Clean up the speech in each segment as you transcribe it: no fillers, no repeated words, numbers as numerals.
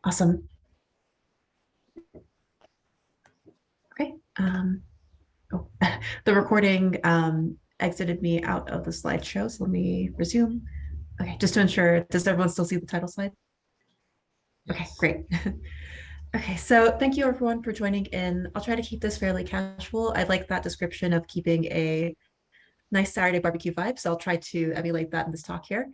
Awesome. Okay. Oh, the recording exited me out of the slideshow, so let me resume. Okay, just to ensure, does everyone still see the title slide? Okay, Yes. great. Okay, so thank you everyone for joining in. I'll try to keep this fairly casual. I like that description of keeping a nice Saturday barbecue vibe, so I'll try to emulate that in this talk here.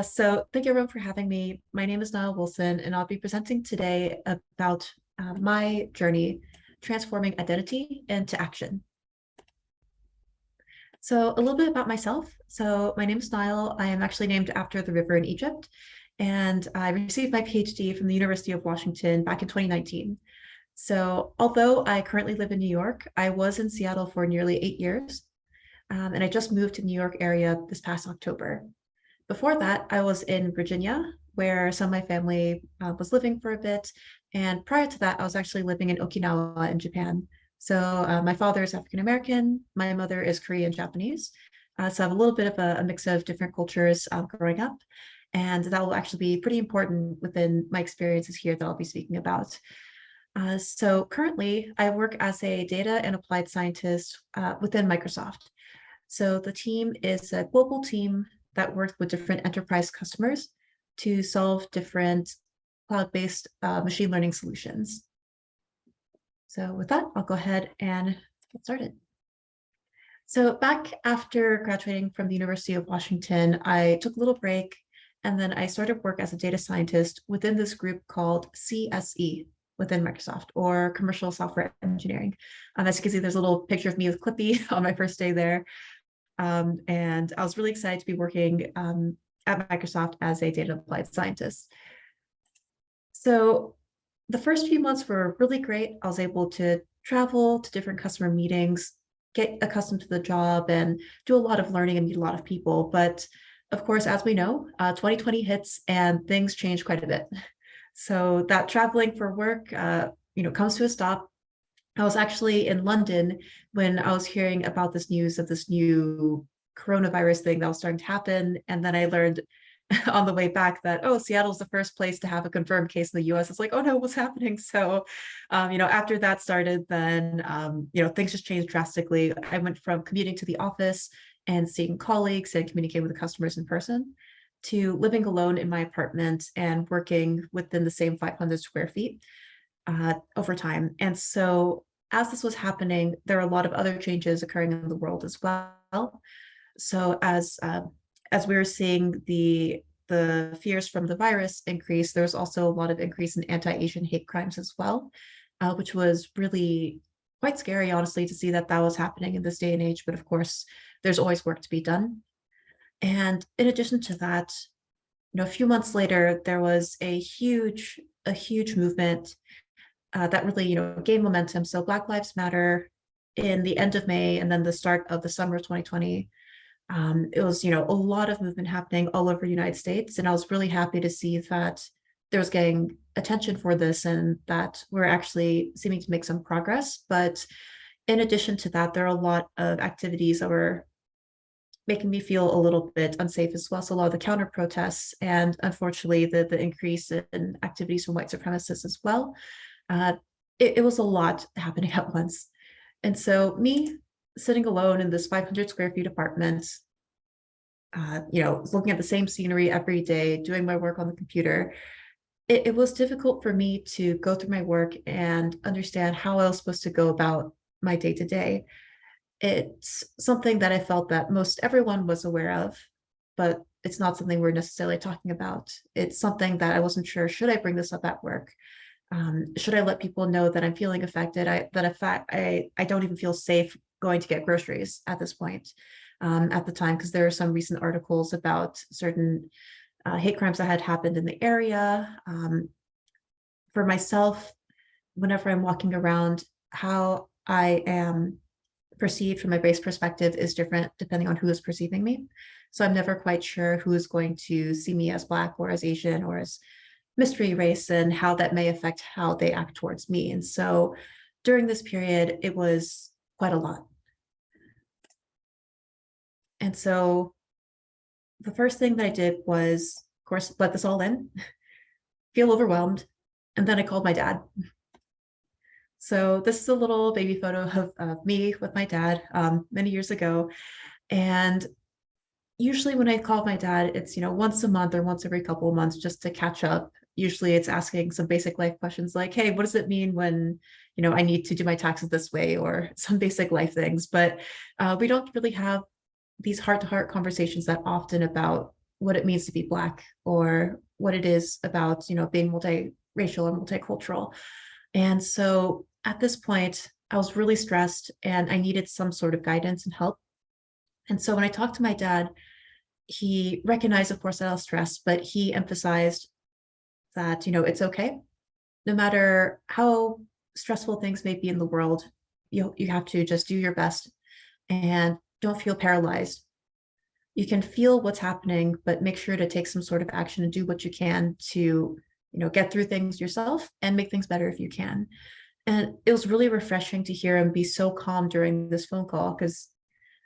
So thank you everyone for having me. My name is Nile Wilson, and I'll be presenting today about my journey transforming identity into action. So a little bit about myself. So my name is Nile. I am actually named after the river in Egypt, and I received my PhD from the University of Washington back in 2019. So although I currently live in New York, I was in Seattle for nearly 8 years, and I just moved to the New York area this past October. Before that, I was in Virginia, where some of my family was living for a bit. And prior to that, I was actually living in Okinawa in Japan. So my father is African American, my mother is Korean Japanese. So I have a little bit of a mix of different cultures growing up. And that will actually be pretty important within my experiences here that I'll be speaking about. So currently, I work as a data and applied scientist within Microsoft. So the team is a global team that works with different enterprise customers to solve different cloud-based machine learning solutions. So with that, I'll go ahead and get started. So back after graduating from the University of Washington, I took a little break and then I started work as a data scientist within this group called CSE within Microsoft, or Commercial Software Engineering. As you can see, there's a little picture of me with Clippy on my first day there. And I was really excited to be working at Microsoft as a data applied scientist. So the first few months were really great. I was able to travel to different customer meetings, get accustomed to the job, and do a lot of learning and meet a lot of people. But of course, as we know, 2020 hits and things change quite a bit. So that traveling for work, comes to a stop. I was actually in London when I was hearing about this news of this new coronavirus thing that was starting to happen. And then I learned on the way back that, oh, Seattle's the first place to have a confirmed case in the US. It's like, oh no, what's happening? So, after that started, then, things just changed drastically. I went from commuting to the office and seeing colleagues and communicating with the customers in person to living alone in my apartment and working within the same 500 square feet over time. And so as this was happening, there are a lot of other changes occurring in the world as well. So as we were seeing the fears from the virus increase, there's also a lot of increase in anti-Asian hate crimes as well, which was really quite scary, honestly, to see that that was happening in this day and age. But of course, there's always work to be done. And in addition to that, a few months later, there was a huge movement that really, gained momentum. So Black Lives Matter in the end of May and then the start of the summer of 2020. It was, a lot of movement happening all over the United States. And I was really happy to see that there was getting attention for this and that we're actually seeming to make some progress. But in addition to that, there are a lot of activities that were making me feel a little bit unsafe as well. So a lot of the counter protests and unfortunately the increase in activities from white supremacists as well. Uh, it was a lot happening at once. And so me sitting alone in this 500 square feet apartment, looking at the same scenery every day, doing my work on the computer, it was difficult for me to go through my work and understand how I was supposed to go about my day to day. It's something that I felt that most everyone was aware of, but it's not something we're necessarily talking about. It's something that I wasn't sure, should I bring this up at work? Should I let people know that I'm feeling affected? I don't even feel safe going to get groceries at this point at the time, because there are some recent articles about certain hate crimes that had happened in the area. For myself, whenever I'm walking around, how I am perceived from my race perspective is different depending on who is perceiving me. So I'm never quite sure who is going to see me as Black or as Asian or as mystery race and how that may affect how they act towards me. And so during this period, it was quite a lot. And so the first thing that I did was, of course, let this all in, feel overwhelmed, And then I called my dad. So this is a little baby photo of me with my dad many years ago. And usually when I call my dad, it's, once a month or once every couple of months just to catch up. Usually it's asking some basic life questions like, hey, what does it mean when, I need to do my taxes this way, or some basic life things. But we don't really have these heart-to-heart conversations that often about what it means to be Black, or what it is about, being multiracial or multicultural. And so at this point, I was really stressed and I needed some sort of guidance and help. And so when I talked to my dad, he recognized, of course, that I was stressed, but he emphasized that, it's okay. No matter how stressful things may be in the world, you have to just do your best and don't feel paralyzed. You can feel what's happening, but make sure to take some sort of action and do what you can to, get through things yourself and make things better if you can. And it was really refreshing to hear him be so calm during this phone call, because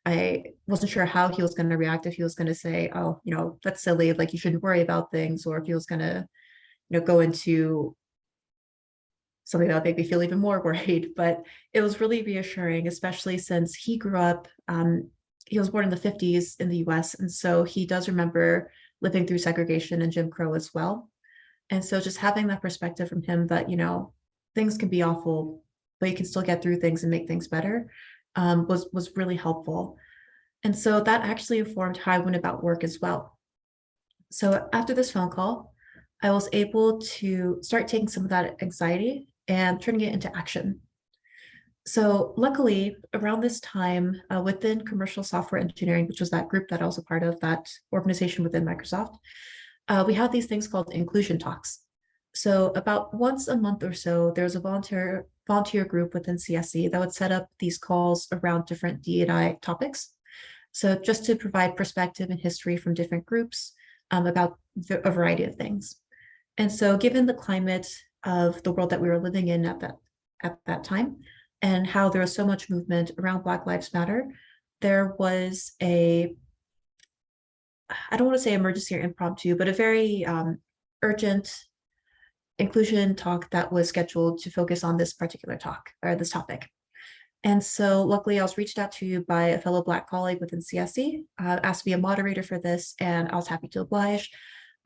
I wasn't sure how he was going to react, if he was going to say, oh, that's silly, like you shouldn't worry about things, or if he was going to, go into something that would make me feel even more worried. But it was really reassuring, especially since he grew up, he was born in the 50s in the US. And so he does remember living through segregation and Jim Crow as well. And so just having that perspective from him that, things can be awful, but you can still get through things and make things better, was really helpful. And so that actually informed how I went about work as well. So after this phone call, I was able to start taking some of that anxiety and turning it into action. So luckily, around this time, within commercial software engineering, which was that group that I was a part of, that organization within Microsoft, we have these things called inclusion talks. So about once a month or so, there's a volunteer group within CSE that would set up these calls around different D&I topics. So just to provide perspective and history from different groups about a variety of things. And so given the climate of the world that we were living in at that time, and how there was so much movement around Black Lives Matter, there was I don't want to say emergency or impromptu, but a very urgent inclusion talk that was scheduled to focus on this particular talk, or this topic. And so luckily I was reached out to by a fellow Black colleague within CSE, asked to be a moderator for this, and I was happy to oblige.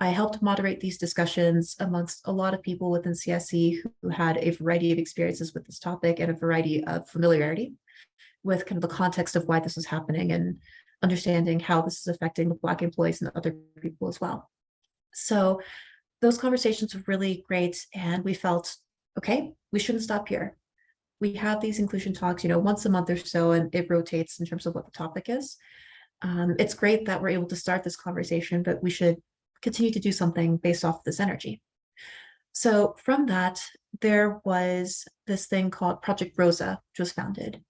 I helped moderate these discussions amongst a lot of people within CSE who had a variety of experiences with this topic and a variety of familiarity with kind of the context of why this is happening, and understanding how this is affecting the Black employees and other people as well. So those conversations were really great, and we felt, okay, we shouldn't stop here. We have these inclusion talks, once a month or so, and it rotates in terms of what the topic is. It's great that we're able to start this conversation, but we should continue to do something based off this energy. So from that, there was this thing called Project Rosa, which was founded.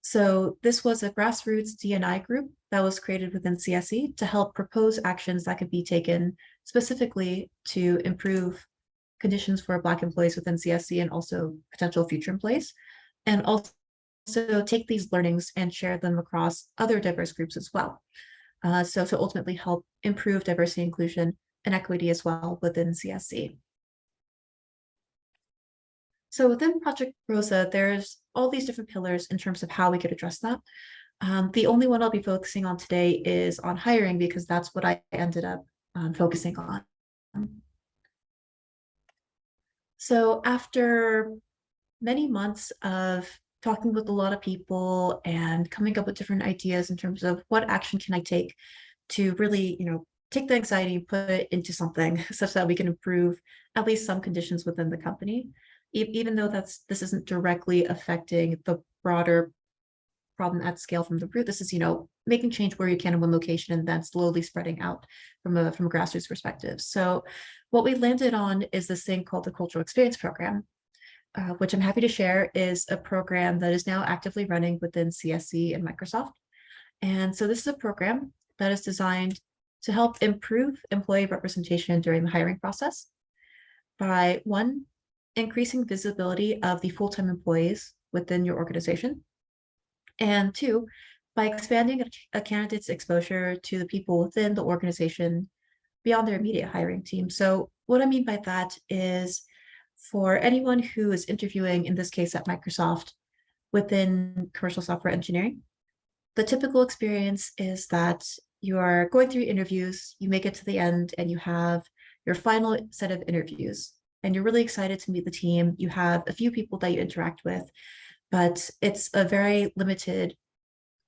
So this was a grassroots D&I group that was created within CSE to help propose actions that could be taken specifically to improve conditions for Black employees within CSE and also potential future employees, and also take these learnings and share them across other diverse groups as well. So to ultimately help improve diversity, inclusion, and equity as well within CSE. So within Project Rosa, there's all these different pillars in terms of how we could address that. The only one I'll be focusing on today is on hiring, because that's what I ended up focusing on. So after many months of talking with a lot of people and coming up with different ideas in terms of what action can I take to really, take the anxiety and put it into something such that we can improve at least some conditions within the company, even though this isn't directly affecting the broader problem at scale from the root. This is, making change where you can in one location and then slowly spreading out from a grassroots perspective. So what we landed on is this thing called the Cultural Experience Program, which I'm happy to share is a program that is now actively running within CSE and Microsoft. And so this is a program that is designed to help improve employee representation during the hiring process by, one, increasing visibility of the full-time employees within your organization, and two, by expanding a candidate's exposure to the people within the organization beyond their immediate hiring team. So what I mean by that is, for anyone who is interviewing, in this case at Microsoft, within commercial software engineering, the typical experience is that you are going through interviews, you make it to the end, and you have your final set of interviews. And you're really excited to meet the team. You have a few people that you interact with, but it's a very limited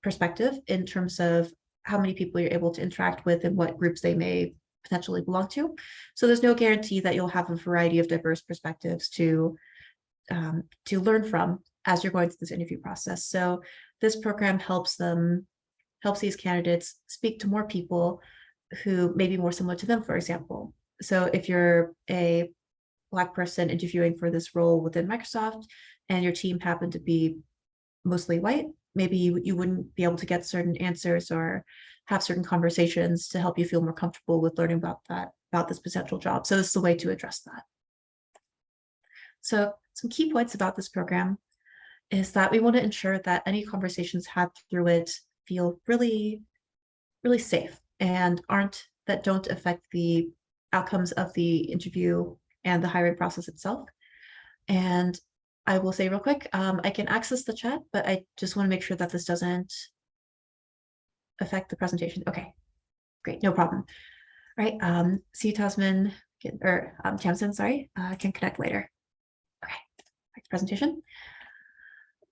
perspective in terms of how many people you're able to interact with and what groups they may potentially belong to. So there's no guarantee that you'll have a variety of diverse perspectives to learn from as you're going through this interview process. So this program helps these candidates speak to more people who may be more similar to them, for example. So if you're a Black person interviewing for this role within Microsoft and your team happened to be mostly white, maybe you wouldn't be able to get certain answers or have certain conversations to help you feel more comfortable with learning about this potential job. So this is a way to address that. So some key points about this program is that we want to ensure that any conversations had through it feel really, really safe and don't affect the outcomes of the interview and the hiring process itself. And I will say real quick, I can access the chat, but I just want to make sure that this doesn't affect the presentation. Okay, great, no problem. All right, see you, Tasman, or Tamsin, sorry, can connect later. Okay, back to presentation.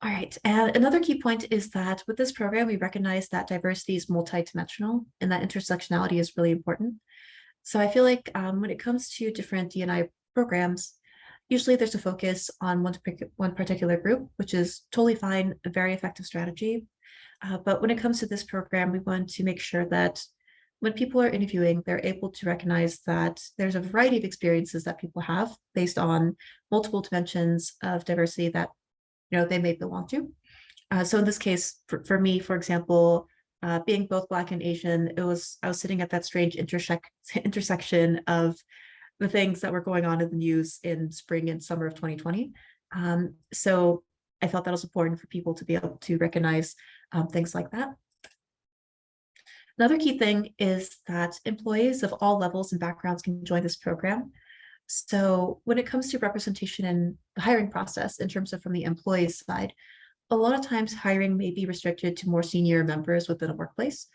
All right, and another key point is that with this program, we recognize that diversity is multidimensional and that intersectionality is really important. So I feel like when it comes to different D&I programs, usually there's a focus on one particular group, which is totally fine, a very effective strategy. But when it comes to this program, we want to make sure that when people are interviewing, they're able to recognize that there's a variety of experiences that people have based on multiple dimensions of diversity that they may belong to. So in this case, for me, for example, being both Black and Asian, I was sitting at that strange intersection of the things that were going on in the news in spring and summer of 2020. So I felt that was important for people to be able to recognize things like that. Another key thing is that employees of all levels and backgrounds can join this program. So when it comes to representation in the hiring process, in terms of from the employee's side, a lot of times hiring may be restricted to more senior members within a workplace,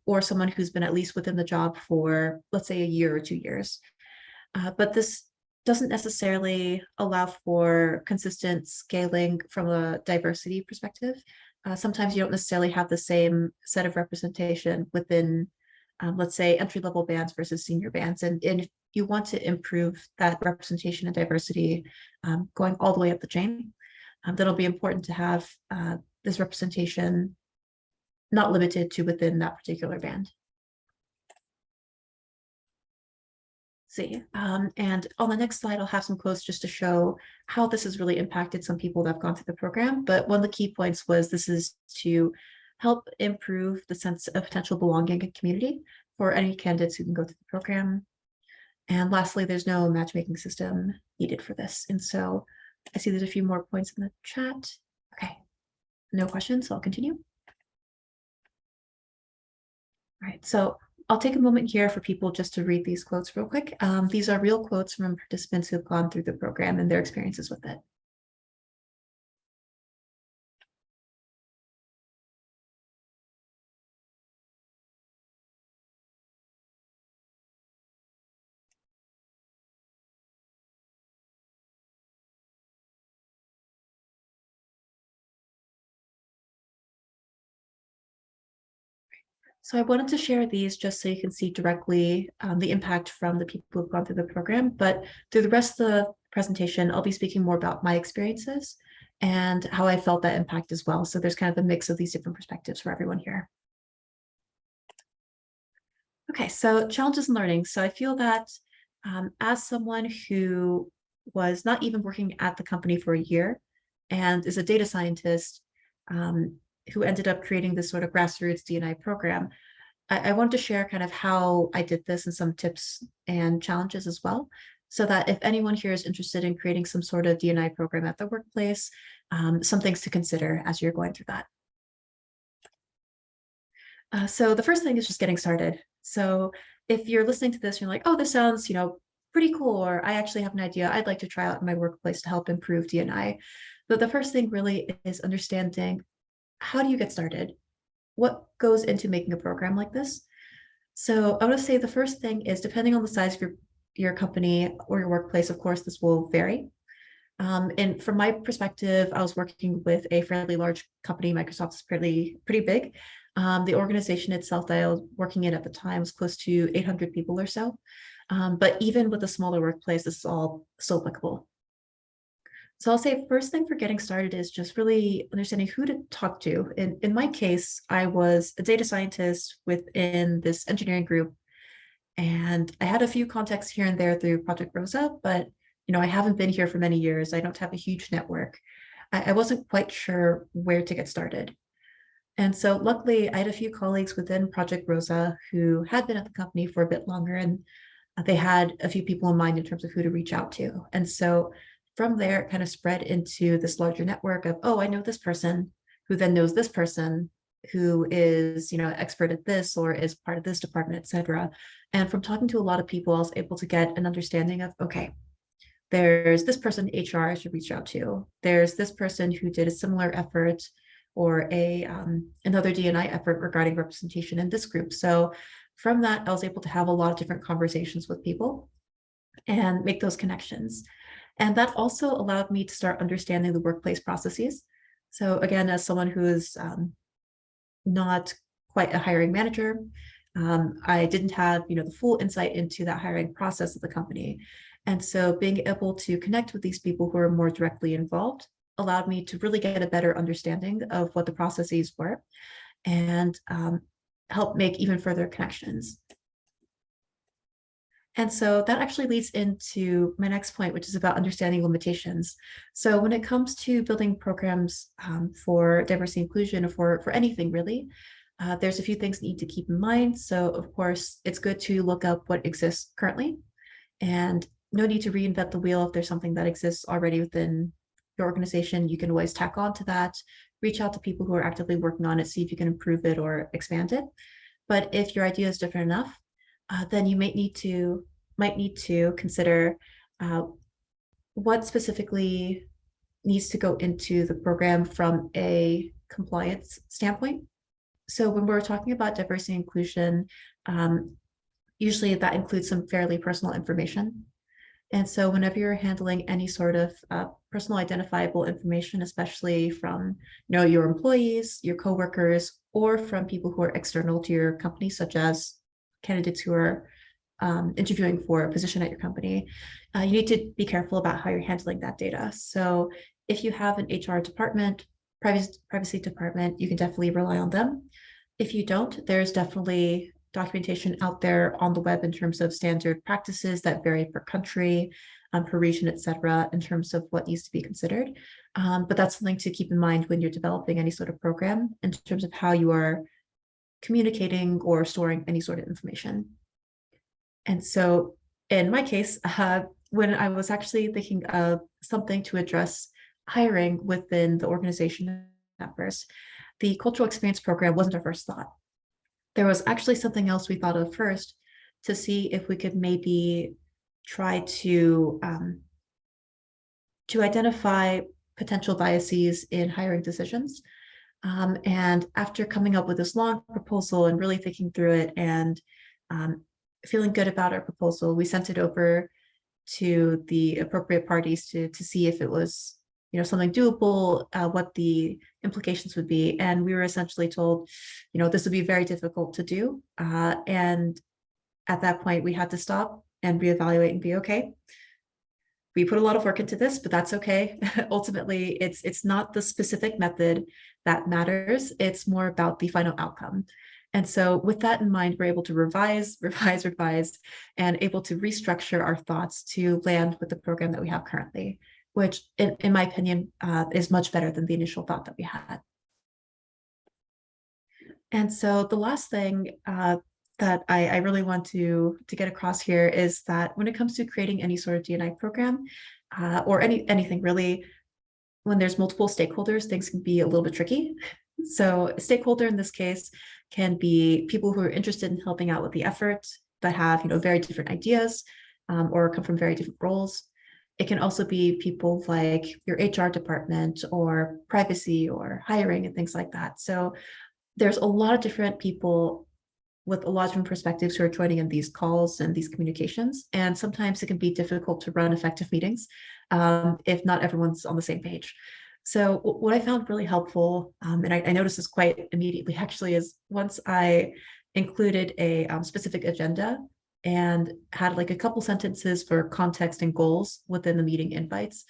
or someone who's been at least within the job for, let's say, a year or 2 years. But this doesn't necessarily allow for consistent scaling from a diversity perspective. Sometimes you don't necessarily have the same set of representation within, let's say, entry-level bands versus senior bands. And if you want to improve that representation and diversity going all the way up the chain, then it'll be important to have this representation not limited to within that particular band. See, and on the next slide, I'll have some quotes just to show how this has really impacted some people that have gone through the program. But one of the key points was this is to help improve the sense of potential belonging and community for any candidates who can go through the program. And lastly, there's no matchmaking system needed for this. And so I see there's a few more points in the chat. Okay, no questions, so I'll continue. All right, so I'll take a moment here for people just to read these quotes real quick. These are real quotes from participants who've gone through the program and their experiences with it. So I wanted to share these just so you can see directly the impact from the people who've gone through the program, but through the rest of the presentation, I'll be speaking more about my experiences and how I felt that impact as well. So there's kind of a mix of these different perspectives for everyone here. Okay, so challenges in learning. So I feel that as someone who was not even working at the company for a year and is a data scientist, who ended up creating this sort of grassroots D&I program, I wanted to share kind of how I did this and some tips and challenges as well, so that if anyone here is interested in creating some sort of D&I program at the workplace, some things to consider as you're going through that. So the first thing is just getting started. So if you're listening to this, you're like, oh, this sounds, pretty cool, or I actually have an idea I'd like to try out in my workplace to help improve D&I. But the first thing really is understanding, how do you get started? What goes into making a program like this? So I want to say the first thing is, depending on the size of your company or your workplace, of course, this will vary. And from my perspective, I was working with a fairly large company. Microsoft is pretty big. The organization itself that I was working in at the time was close to 800 people or so. But even with a smaller workplace, this is all so applicable. So I'll say first thing for getting started is just really understanding who to talk to. In my case, I was a data scientist within this engineering group, and I had a few contacts here and there through Project Rosa, but I haven't been here for many years. I don't have a huge network. I wasn't quite sure where to get started. And so luckily, I had a few colleagues within Project Rosa who had been at the company for a bit longer, and they had a few people in mind in terms of who to reach out to. And so from there, it kind of spread into this larger network of, oh, I know this person who then knows this person who is, expert at this or is part of this department, et cetera. And from talking to a lot of people, I was able to get an understanding of, okay, there's this person in HR I should reach out to. There's this person who did a similar effort or another D&I effort regarding representation in this group. So from that, I was able to have a lot of different conversations with people and make those connections. And that also allowed me to start understanding the workplace processes. So again, as someone who is not quite a hiring manager, I didn't have the full insight into that hiring process of the company. And so being able to connect with these people who are more directly involved allowed me to really get a better understanding of what the processes were, and help make even further connections. And so that actually leads into my next point, which is about understanding limitations. So when it comes to building programs for diversity inclusion, or for anything really, there's a few things you need to keep in mind. So of course, it's good to look up what exists currently, and no need to reinvent the wheel. If there's something that exists already within your organization, you can always tack on to that, reach out to people who are actively working on it, see if you can improve it or expand it. But if your idea is different enough, then you might need to consider what specifically needs to go into the program from a compliance standpoint. So when we're talking about diversity and inclusion, usually that includes some fairly personal information. And so whenever you're handling any sort of personal identifiable information, especially from your employees, your coworkers, or from people who are external to your company, such as candidates who are interviewing for a position at your company, you need to be careful about how you're handling that data. So if you have an HR department, privacy department, you can definitely rely on them. If you don't, there's definitely documentation out there on the web in terms of standard practices that vary per country, per region, et cetera, in terms of what needs to be considered. But that's something to keep in mind when you're developing any sort of program in terms of how you are communicating or storing any sort of information. And so in my case, when I was actually thinking of something to address hiring within the organization at first, the cultural experience program wasn't our first thought. There was actually something else we thought of first, to see if we could maybe try to identify potential biases in hiring decisions. And after coming up with this long proposal and really thinking through it and feeling good about our proposal, we sent it over to the appropriate parties to see if it was something doable, what the implications would be. And we were essentially told, this would be very difficult to do. And at that point, we had to stop and reevaluate and be okay. We put a lot of work into this, but that's okay. Ultimately, it's not the specific method that matters. It's more about the final outcome. And so with that in mind, we're able to revise, and able to restructure our thoughts to land with the program that we have currently, which in my opinion is much better than the initial thought that we had. And so the last thing that I really want to get across here is that when it comes to creating any sort of D&I program, or anything really, when there's multiple stakeholders, things can be a little bit tricky. So a stakeholder in this case can be people who are interested in helping out with the effort, but have very different ideas. or come from very different roles. It can also be people like your HR department or privacy or hiring and things like that. So there's a lot of different people with a lot of different perspectives who are joining in these calls and these communications. And sometimes it can be difficult to run effective meetings if not everyone's on the same page. So what I found really helpful, and I noticed this quite immediately actually, is once I included a specific agenda and had like a couple sentences for context and goals within the meeting invites,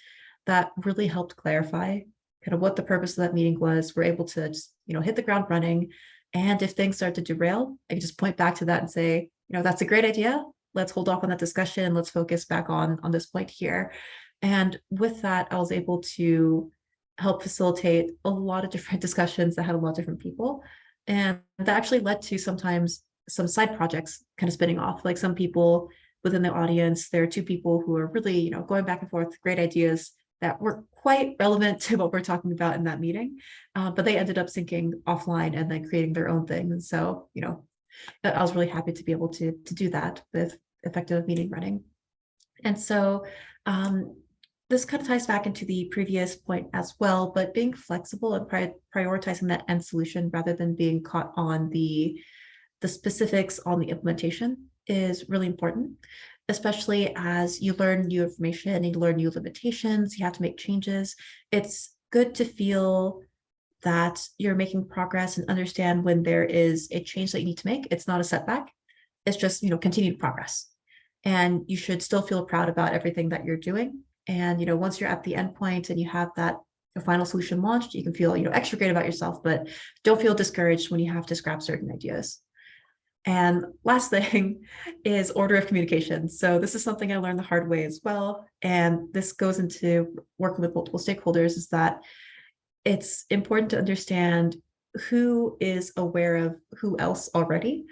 that really helped clarify kind of what the purpose of that meeting was. We're able to just, hit the ground running. And if things start to derail, I can just point back to that and say, that's a great idea. Let's hold off on that discussion. Let's focus back on this point here. And with that, I was able to help facilitate a lot of different discussions that had a lot of different people. And that actually led to sometimes some side projects kind of spinning off. Like some people within the audience, there are two people who are really, going back and forth, great ideas that were quite relevant to what we're talking about in that meeting. But they ended up syncing offline and then creating their own thing. And so, I was really happy to be able to do that with effective meeting running. And so this kind of ties back into the previous point as well, but being flexible and prioritizing that end solution rather than being caught on the specifics on the implementation is really important, especially as you learn new information and you learn new limitations, you have to make changes. It's good to feel that you're making progress and understand when there is a change that you need to make. It's not a setback. It's just, continued progress. And you should still feel proud about everything that you're doing. And, once you're at the end point and you have that final solution launched, you can feel, extra great about yourself, but don't feel discouraged when you have to scrap certain ideas. And last thing is order of communication. So this is something I learned the hard way as well. And this goes into working with multiple stakeholders, is that it's important to understand who is aware of who else already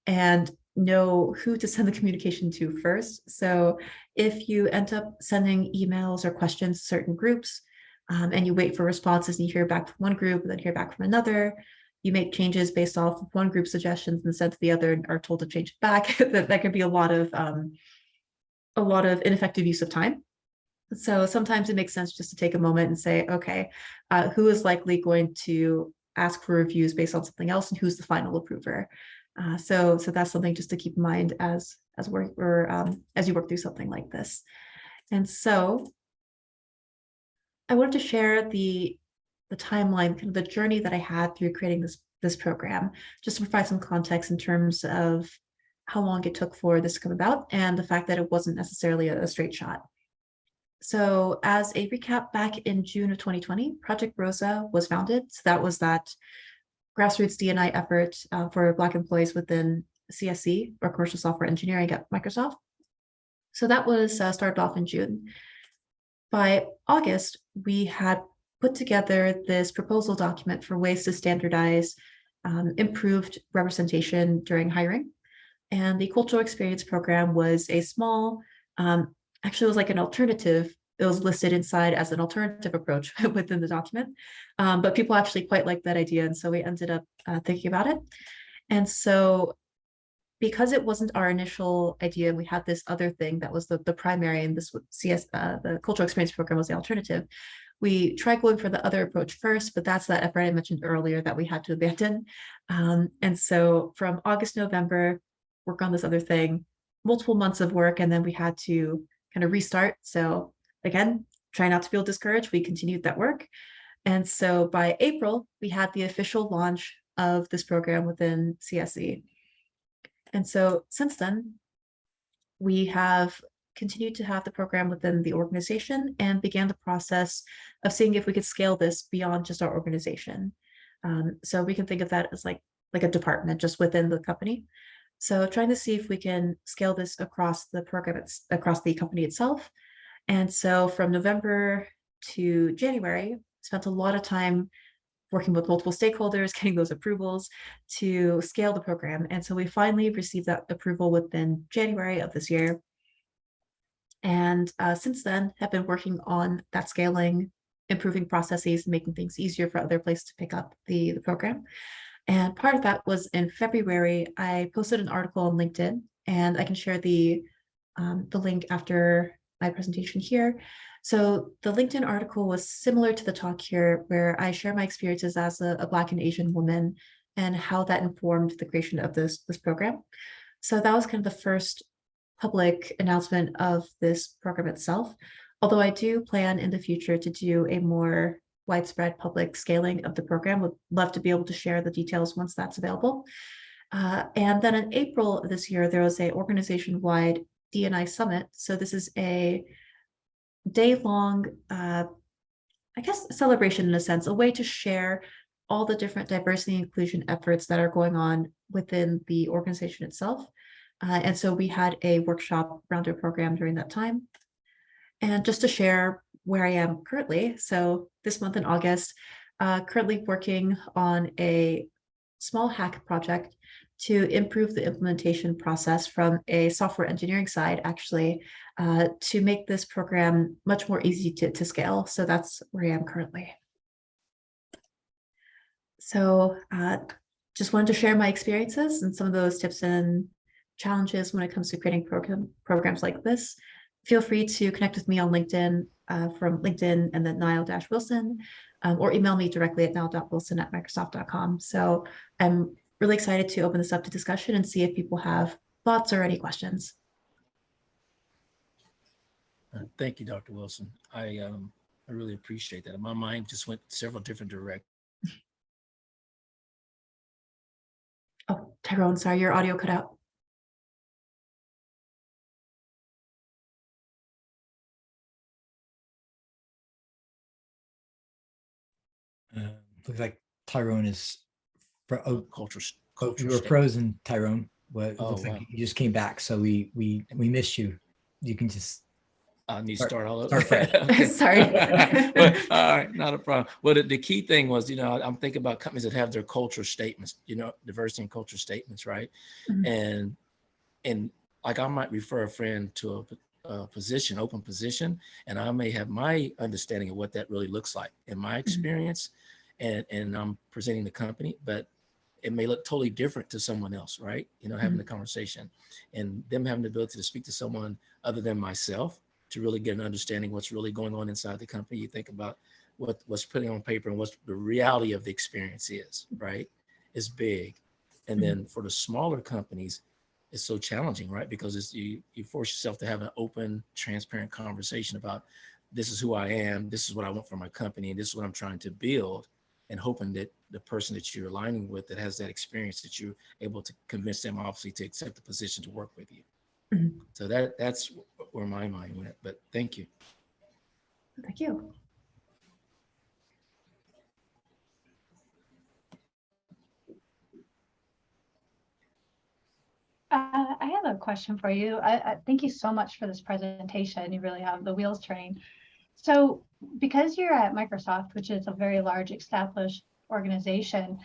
and know who to send the communication to first. So if you end up sending emails or questions to certain groups and you wait for responses and you hear back from one group and then hear back from another, you make changes based off of one group's suggestions and send to the other and are told to change it back, that can be a lot of ineffective use of time. So sometimes it makes sense just to take a moment and say, okay, who is likely going to ask for reviews based on something else and who's the final approver? So that's something just to keep in mind as you work through something like this. And so I wanted to share the timeline, kind of the journey that I had through creating this program, just to provide some context in terms of how long it took for this to come about and the fact that it wasn't necessarily a straight shot. So as a recap, back in June of 2020, Project Rosa was founded. So that was that grassroots D&I effort for Black employees within CSE, or commercial software engineering at Microsoft. So that was started off in June. By August, we had put together this proposal document for ways to standardize improved representation during hiring. And the cultural experience program was a small, actually it was like an alternative. It was listed inside as an alternative approach within the document, but people actually quite liked that idea. And so we ended up thinking about it. And so because it wasn't our initial idea, we had this other thing that was the primary, and this the cultural experience program was the alternative. We tried going for the other approach first, but that's that effort I mentioned earlier that we had to abandon. And so from August, November, work on this other thing, multiple months of work, and then we had to kind of restart. So again, try not to feel discouraged. We continued that work. And so by April, we had the official launch of this program within CSE. And so since then, we have continued to have the program within the organization and began the process of seeing if we could scale this beyond just our organization. So we can think of that as like a department just within the company. So trying to see if we can scale this across the program, across the company itself. And so from November to January, spent a lot of time working with multiple stakeholders, getting those approvals to scale the program. And so we finally received that approval within January of this year. And since then, have been working on that scaling, improving processes, and making things easier for other places to pick up the program. And part of that was in February, I posted an article on LinkedIn, and I can share the the link after my presentation here. So the LinkedIn article was similar to the talk here, where I share my experiences as a Black and Asian woman and how that informed the creation of this program. So that was kind of the first public announcement of this program itself. Although I do plan in the future to do a more widespread public scaling of the program, would love to be able to share the details once that's available. And then in April of this year, there was a organization-wide D&I summit. So this is a day-long, I guess, celebration in a sense, a way to share all the different diversity and inclusion efforts that are going on within the organization itself. And so we had a workshop around our program during that time. And just to share where I am currently, so this month in August, currently working on a small hack project to improve the implementation process from a software engineering side, actually, to make this program much more easy to scale. So that's where I am currently. So just wanted to share my experiences and some of those tips and challenges when it comes to creating programs like this. Feel free to connect with me on LinkedIn from LinkedIn and then Nile-Wilson, or email me directly at nile.wilson@microsoft.com. So I'm really excited to open this up to discussion and see if people have thoughts or any questions. Thank you, Dr. Wilson. I really appreciate that. My mind just went several different directions. Oh, Tyrone, sorry, your audio cut out. Looks like Tyrone is Culture you were frozen, Tyrone. Well, it looks like you just came back, so we missed you. You can just I need to start all over. Sorry. Well, all right, not a problem. Well, the key thing was, I'm thinking about companies that have their culture statements, diversity and culture statements, right? Mm-hmm. And like I might refer a friend to a position, open position, and I may have my understanding of what that really looks like in my experience, and I'm presenting the company, but it may look totally different to someone else, right? Having the conversation and them having the ability to speak to someone other than myself to really get an understanding what's really going on inside the company. You think about what's putting on paper and what's the reality of the experience is, right? Is big. And then for the smaller companies, it's so challenging, right? Because you force yourself to have an open, transparent conversation about this is who I am, this is what I want for my company, and this is what I'm trying to build, and hoping that the person that you're aligning with that has that experience, that you're able to convince them obviously to accept the position to work with you. Mm-hmm. So that's where my mind went, but thank you. Thank you. I have a question for you. I thank you so much for this presentation. You really have the wheels turning. So because you're at Microsoft, which is a very large established organization,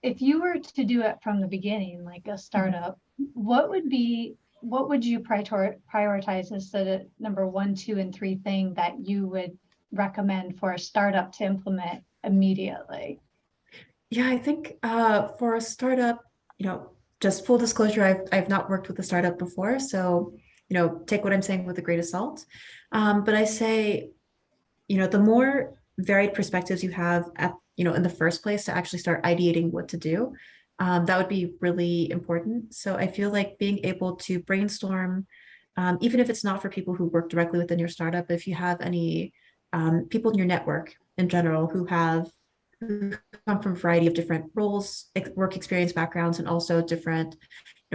if you were to do it from the beginning, like a startup, what would you prioritize as the number 1, 2, and 3 thing that you would recommend for a startup to implement immediately? Yeah, I think for a startup, just full disclosure, I've not worked with a startup before, so take what I'm saying with a grain of salt. But I say, the more varied perspectives you have at in the first place to actually start ideating what to do, that would be really important. So I feel like being able to brainstorm, even if it's not for people who work directly within your startup, if you have any people in your network in general who come from a variety of different roles, work experience backgrounds, and also different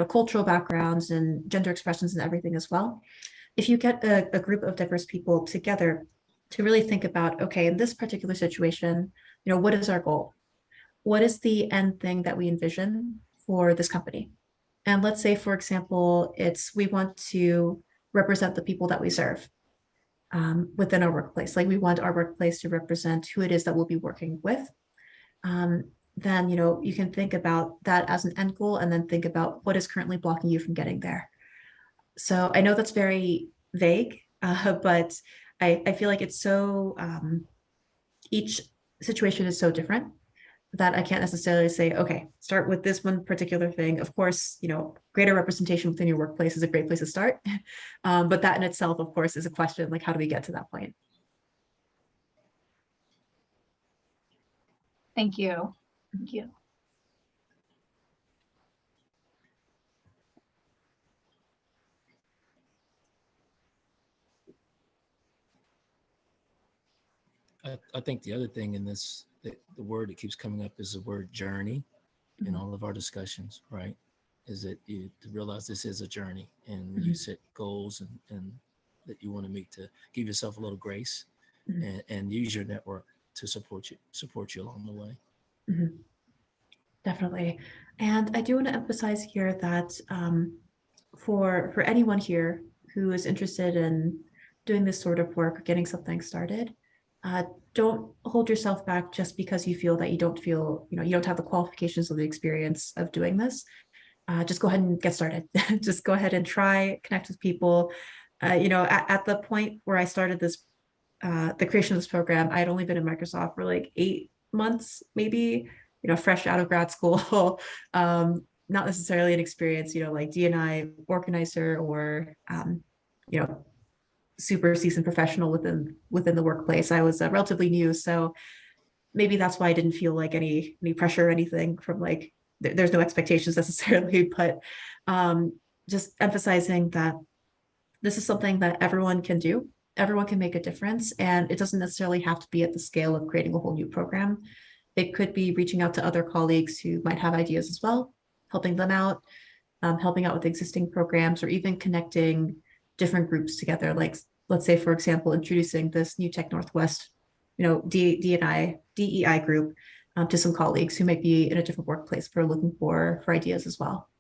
cultural backgrounds and gender expressions and everything as well. If you get a group of diverse people together to really think about, okay, in this particular situation, what is our goal? What is the end thing that we envision for this company? And let's say, for example, we want to represent the people that we serve within our workplace. Like we want our workplace to represent who it is that we'll be working with. Then, you can think about that as an end goal and then think about what is currently blocking you from getting there. So I know that's very vague, but I feel like it's so, each situation is so different. that I can't necessarily say, okay, start with this one particular thing. Of course, greater representation within your workplace is a great place to start. But that in itself, of course, is a question, like, how do we get to that point? Thank you. Thank you. I think the other thing in this, the word that keeps coming up is the word journey in all of our discussions, right? Is that you to realize this is a journey, and when you set goals and that you want to make, to give yourself a little grace and use your network to support you along the way. Definitely. And I do want to emphasize here that for anyone here who is interested in doing this sort of work, getting something started, don't hold yourself back just because you feel that you don't have the qualifications or the experience of doing this. Just go ahead and get started. Just go ahead and try, connect with people. At the point where I started this, the creation of this program, I had only been in Microsoft for like 8 months, maybe, fresh out of grad school. Not necessarily an experience, like D&I organizer or, super seasoned professional within the workplace. I was relatively new, so maybe that's why I didn't feel like any pressure or anything from like there's no expectations necessarily, but just emphasizing that this is something that everyone can do. Everyone can make a difference, and it doesn't necessarily have to be at the scale of creating a whole new program. It could be reaching out to other colleagues who might have ideas as well, helping them out, helping out with existing programs, or even connecting different groups together. Like, let's say, for example, introducing this New Tech Northwest, DEI group to some colleagues who might be in a different workplace but are looking for ideas as well.